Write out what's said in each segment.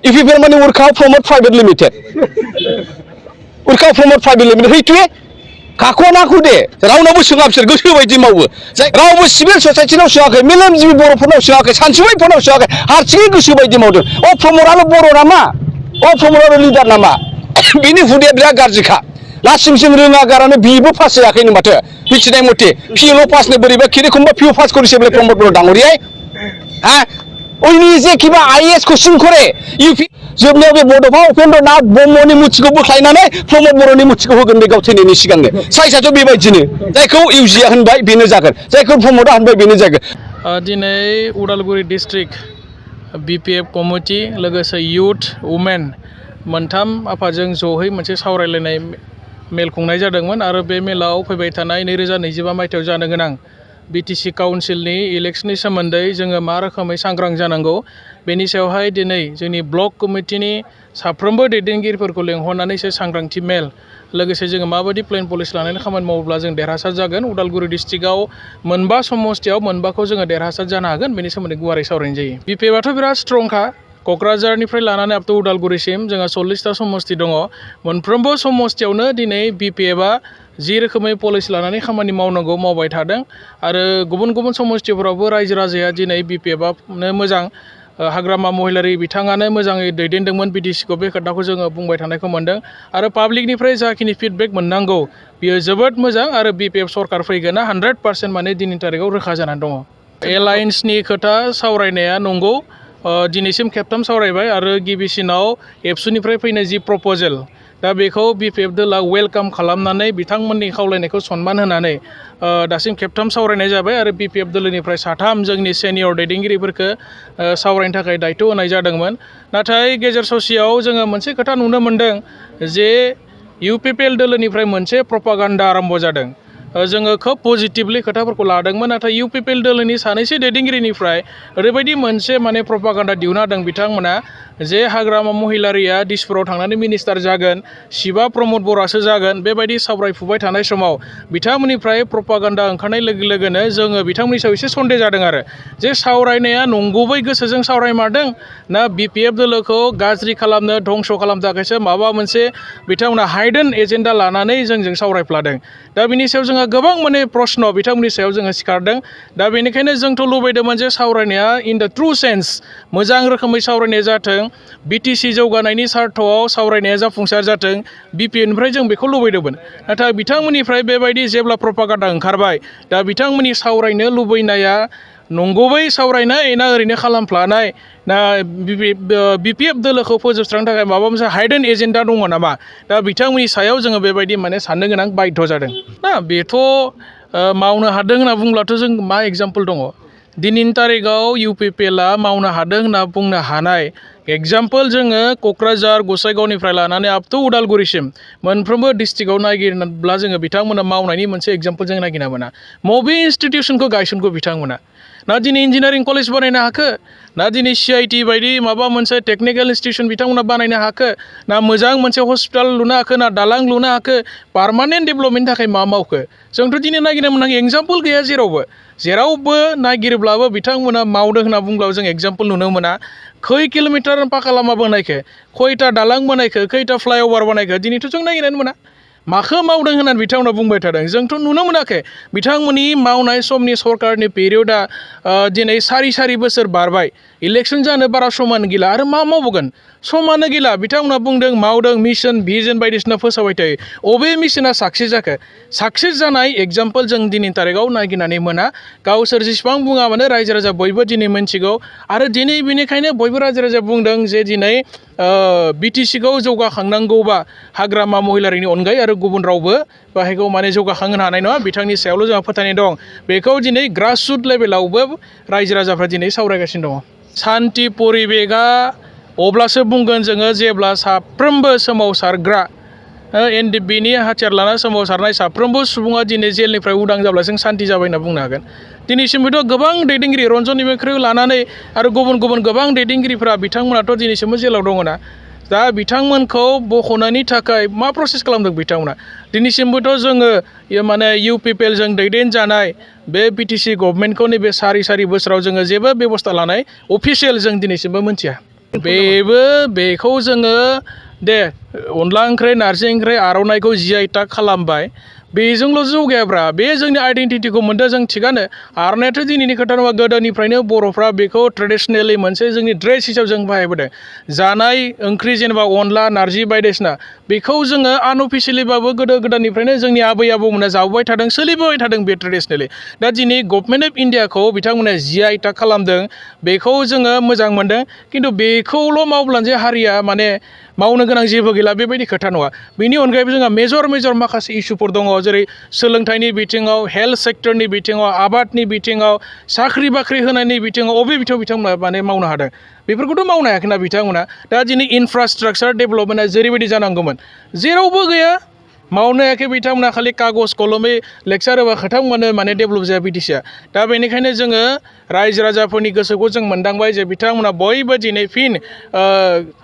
Uppln माने Urkau Promote Private Limited. Urkau Promote Private Limited हैथुए काखौ नाखौ दे रावनावबो सोङा बिसोर गोसो बायदि मावो रावबो सिभिल ससाइटिनाव सोङाखै मेलेमजिबि बर'फोरनाव सोङाखै सानसुमैफोरनाव सोङाखै हारसिङै गोसो बायदि मावदों प्रमदाल' बर' नामा प्रमदाल' लिडार नामा बिनि हुदाया बिराद गाज्रिखा लासिंसिं रोङा गारानो बिबो पास जायाखैनो माथो मिथिनाय मथे पिएल' पासनो बोरैबा खेरेखमबा पिअ पास करेसेबले प्रमद बर' डाङरियाय हा उनि जे किबा आईएएस कोचिं करे यूपी जोबनायाव बे बड'फा उपेन्द्रनाथ ब्रह्मनि मुथिखौ बोख्लायनानै प्रमद बर'नि मुथिखौ होगोन बे गाव थैनायनि सिगांनो साइसआथ' बेबायदिनो जायखौ इउजिया होनबाय बेनो जागोन जायखौ प्रमदा होनबाय बेनो जागोन दिनै उदालगुरि डिस्ट्रिक्ट बीपीएफ कमिटि लोगोसे यूथ वुमेन मोनथाम आफादजों ज'है मोनसे सावरायलायनाय मेल खुंनाय जादोंमोन आरो बे मेलाव फैबाय थानाय 2025 मायथाइयाव जानो गोनां बीटीसी काउन्सिलनि इलेक्शननि सोमोन्दै जोङो मा रोखोमै सांग्रां जानांगौ बेनि सायावहाय दिनै जोंनि ब्लक कमिटिनि साफ्रोमबो दैदेनगिरिफोरखौ लेंहरनानैसो सांग्रांथि मेल लोगोसे जोङो माबायदि प्लेन पलिसि लानानै खामानि मावोब्ला जों देरहासार जागोन उदालगुरि डिस्ट्रिक्टआव मोनबा समस्थियाव मोनबाखौ जोङो देरहासार जानो हागोन बेनि सोमोन्दै गुवारै सावरायनाय जायो बीपीएफआथ' बिराद स्ट्रंखा क'क्राझारनिफ्राय लानानै आप टु उदालगुरिसिम जोंहा 40टा समस्ति दङ मोनफ्रोमबो समस्तियावनो दिनै बीपीएफआ जि रोखोमै पलिसि लानानै खामानि मावनांगौ मावबाय थादों आरो गुबुन गुबुन समस्तिफोरावबो रायजो राजाया दिनै बीपीएफआनो मोजां हाग्रामा महिलारि बिथाङानो मोजाङै दैदेनदोंमोन बीटीसीखौ बे खोथाखौ जोङो बुंबाय थानायखौ मोन्दों आरो पाब्लिकनिफ्राय जाखिनि फिडबेक मोननांगौ बियो जोबोद मोजां आरो बीपीएफ सरकार फैगोना 100% माने दिनैनि तारिखआव रोखा जानानै दङ एलायन्सनि खोथा सावरायनाया नंगौ दिनैसिम खेबथाम सावरायबाय आरो गिबिसिनाव एबसुनिफ्राय फैनाय जि प्रप'जेल दा बेखौ बीपीएफ दोला वेलकाम खालामनानै बिथांमोननि खावलायनायखौ सनमान होनानै दासिम खेबथाम सावरायनाय जाबाय आरो बीपीएफ दोलोनिफ्राय साथाम जोंनि सेनियर दैदेनगिरिफोरखौ सावरायनो थाखाय दायथ' होनाय जादोंमोन नाथाय गेजेर ससेयाव जोङो मोनसे खोथा नुनो मोन्दों जे यूपीपीएल दोलोनिफ्राय मोनसे प्रपागान्डा आरम्भ जादों जोङो खोब पजिटिभलि खोथाफोरखौ लादोंमोन नाथाय यूपीपीएल दोलोनि सानैसो दैदेनगिरिनिफ्राय ओरैबायदि मोनसे माने प्रपागान्डा दिहुनना होदों बिथांमोना जे हाग्रामा महिलारिया दिसपुराव थांनानै मिनिस्टार जागोन शिबा प्रमद बर'आसो जागोन बेबायदि सावरायफुबाय थानाय समाव बिथांमोननिफ्राय प्रपागान्डा ओंखारनाय लोगो लोगोनो जोङो बिथांमोननि सायाव एसे सन्देह जादों आरो जे सावरायनाया नंगुबै गोसोजों सावरायमारदों ना बीपीएफ दोलोखौ गाज्रि खालामनो धंस' खालामनो थाखायसो माबा मोनसे बिथांमोना हाइडेन एजेन्डा लानानै जोंजों सावरायफ्लादों दा बिनि सायाव जोंहा गोबां माने प्रश्न बिथांमोननि सायाव जोङो सिखारदों दा बेनिखायनो जोंथ' लुबैदोंमोन जे सावरायनाया इन द ट्रु सेन्स मोजां रोखोमै सावरायनाय जाथों बीटीसी जौगानायनि सार्थआव सावरायनाया जाफुंसार जाथों बीपीएफनिफ्राय जों बेखौ लुबैदोंमोन नाथाय बिथांमोननिफ्राय बेबायदि जेब्ला प्रपागान्डा ओंखारबाय दा बिथांमोननि सावरायनो लुबैनाया नंगुबै सावरायनाय ना ओरैनो खालामफ्लानाय ना बीपीएफ दोलोखौ फोजोबस्रांनो थाखाय माबा मोनसे हाइडेन एजेन्डा दङ नामा दा बिथांमोननि सायाव जोङो बेबायदि माने साननो गोनां बाध्य जादों ना बेथ' मावनो हादों होनना बुंब्लाथ' जों मा एग्जाम्पल दङ दिनैनि तारिखआव यूपीपीएलआ मावनो हादों होनना बुंनो हानाय एग्जाम्पल जोङो क'क्राझार गसाइगावनिफ्राय लानानै आप टु उदालगुरिसिम मोनफ्रोमबो डिस्ट्रिक्टआव नागिरब्ला जोङो बिथांमोना मावनायनि मोनसे एग्जाम्पल जों नागिरना मोना बबे इन्स्टिटिउसनखौ गायसनखो बिथांमोना ना दिनै इन्जिनियारिं कलेज बानायनो हाखो ना दिनै CIT बायदि माबा मोनसे टेक्निकेल इन्स्टिटिउसन बिथांमोना बानायनो हाखो ना मोजां मोनसे हस्पिटाल लुनो हाखो ना दालां लुनो हाखो पार्मानेन्ट डेभेलपमेन्टनि थाखाय मा मावखो जोंथ' दिनै नागिरनो मोनां एग्जाम्पल गैया जेरावबो नागिरोब्लाबो बिथांमोना मावदों होनना बुंब्लाबो जों एग्जाम्पल नुनो मोना खै किल'मिटार पाका लामा बानायखो खयथा दालां बानायखो खैथा फ्लाइअभार बानायखो दिनैथ' जों नागिरनानै मोना माखौ मावदों होननानै बिथांमोना बुंबाय थादों जोंथ' नुनो मोनाखै बिथांमोननि मावनाय समनि सरकारनि पिरियडआ दिनै सारि बोसोर बारबाय इलेक्सन जानो बारा समानो गैला आरो मा मावबोगोन समानो गैला बिथांमोना बुंदों मावदों मिशन भिजन बायदिसिना फोसावबाय थायो अबे मिशना साक्सेस जाखो साक्सेस जानाय एग्जाम्पल जों दिनैनि तारिखआव नागिरनानै मोना गावसोर जेसेबां बुङा मानो रायजो राजा बयबो दिनै मिन्थिगौ आरो दिनै बेनिखायनो बयबो रायजो राजा बुंदों जे दिनै बीटीसीखौ जौगाखांनांगौबा हाग्रामा महिलारिनि अनगायै आरो गुबुन रावबो बाहायखौ माने जौगाखांहोनो हानाय नङा बिथांनि सायावल' जोंहा फोथायनाय दं बेखौ दिनै ग्रासरुट लेभेलावबो रायजो राजाफ्रा दिनै सावरायगासिनो दङ सान्ति परिबेगा अब्लासो बुंगोन जोङो जेब्ला साफ्रोमबो सोमावसारग्रा बेनि हाथियार लाना सोमावसारनाय साफ्रोमबो सुबुङा दिनै जेलनिफ्राय उदां जाब्ला जों सान्ति जाबाय होनना बुंनो हागोन दिनैसिमबोथ' गोबां दैदेनगिरि रन्जन निमेखौ लानानै आरो गुबुन गोबां दैदेनगिरिफोरा बिथांमोनाथ' दिनैसिमबो जेलाव दङना दा बिथांमोनखौ बख'नायनि थाखाय मा प्रसेस खालामदों बिथांमोना दिनैसिमबोथ' जोङो माने यूपीपीएलजों दैदेनजानाय बे बीटीसी गभर्नमेन्टखौ नैबे सारि बोसोराव जोङो जेबो बेबस्था लानाय अफिसियेल जों दिनैसिमबो मोनथिया बेखौ जोङो दे अनला ओंख्रि नारजि ओंख्रि आर'नाइखौ GI टेग खालामबाय बेजोंल' जौगायाब्रा बे जोंनि आइडेन्टिटिखौ मोनदों जों थिगानो आर'नाइयाथ' दिनैनि खोथा नङा गोदोनिफ्रायनो बर'फ्रा बेखौ ट्रेडिसनेलि मोनसे जोंनि ड्रेस हिसाबै जों बाहायबोदों जानाय ओंख्रि जेनेबा अनला नारजि बायदिसिना बेखौ जोङो आनअफिसियेलिबाबो गोदो गोदायनिफ्रायनो जोंनि आबै आबौमोना जाबोबाय थादों सोलिबोबाय थादों बे ट्रेडिसनेलि दा दिनै गभर्नमेन्ट अफ इन्डियाखौ बिथांमोना GI टेग खालामदों बेखौ जोङो मोजां मोनदों खिन्थु बेखौल' मावब्लानो जे हारिया माने मावनो गोनां जेबो गैला बेबायदि खोथा नङा बेनि अनगायैबो जोंहा मेजर माखासे इस्युफोर दङ जेरै सोलोंथाइनि बिथिङाव हेल्थ सेक्टरनि बिथिङाव आबादनि बिथिङाव साख्रि बाख्रि होनायनि बिथिङाव अबे बिथिङाव बिथांमोना माने मावनो हादों बेफोरखौथ' मावनो हायाखैना बिथांमोना दा दिनै इनफ्रास्ट्राक्चार डेभेलपमेन्टआ जेरैबायदि जानांगौमोन जेरावबो गैया मावनो हायाखै बिथांमोना खालि कागज कलमै लेक्सार होबा खोथा मोनो माने डेभेलप जाया बिटिसिआ दा बेनिखायनो जोङो रायजो राजाफोरनि गोसोखौ जों मोनदांबाय जे बिथांमोना बयबो दिनै फिन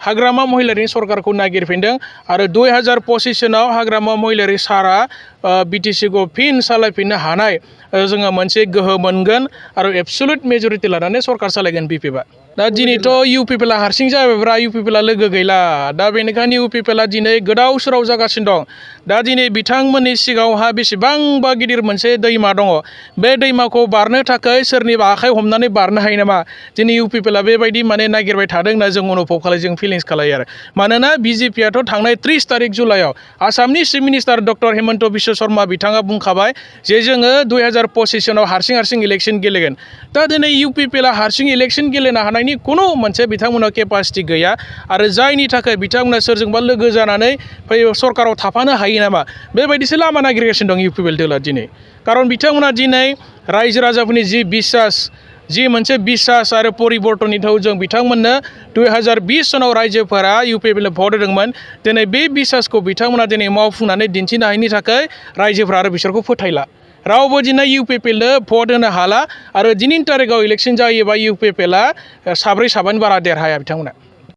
हाग्रामा महिलारिनि सरकारखौ नागिरफिनदों आरो 2025 सनाव हाग्रामा महिलारि सारा बिटिसिखौ फिन सालायफिननो हानाय जोङो मोनसे गोहो मोनगोन आरो एबसुलुट मेजरिटि लानानै सरकार सालायगोन Bpfआ दा दिनैथ' UPPला हारसिं जाबायब्रा UPPला लोगो गैला दा बेनिखायनो UPPला दिनै गोदाव सोराव जागासिनो दं दा दिनै बिथांमोननि सिगाङावहा बेसेबांबा गिदिर मोनसे दैमा दङ बे दैमाखौ बारनो थाखाय सोरनिबा आखाइ हमनानै बारनो हायो नामा दिनै UPPला बेबायदि माने नागिरबाय थादों होनना जों अनुभव खालायो जों फिलिंस खालायो आरो मानोना BJPआथ' थांनाय 30 तारिख जुलाइआव आसामनि chief minister doctor Hemant Biswa Sharma बिथाङा बुंखाबाय जे जोङो 2025 सनाव हारसिं इलेक्सन गेलेगोन दा दिनै UPPला हारसिं इलेक्सन गेलेनो हानायनि खुनु मोनसे बिथांमोनाव केपासिटि गैया आरो जायनि थाखाय बिथांमोना सोरजोंबा लोगो जानानै सरकाराव थाफानो हायो नामा बेबायदिसो लामा नागिरगासिनो दं UPP दोला दिनै खारन बिथांमोना दिनै रायजो राजाफोरनि जि बिसास जि मोनसे बिसास आरो परिबर्तननि थाव जों बिथांमोननो 2020 सनाव रायजोफोरा UPPनो भट होदोंमोन दिनै बे बिसासखौ बिथांमोना दिनै मावफुंनानै दिन्थिनो हायैनि थाखाय रायजोफोरा आरो बिसोरखौ फोथायला रावबो दिनै UPPनो भट होनो हाला आरो दिनैनि तारिखाव इलेक्सन जायोबा UPPला 7 बारा देरहाया बिथांमोना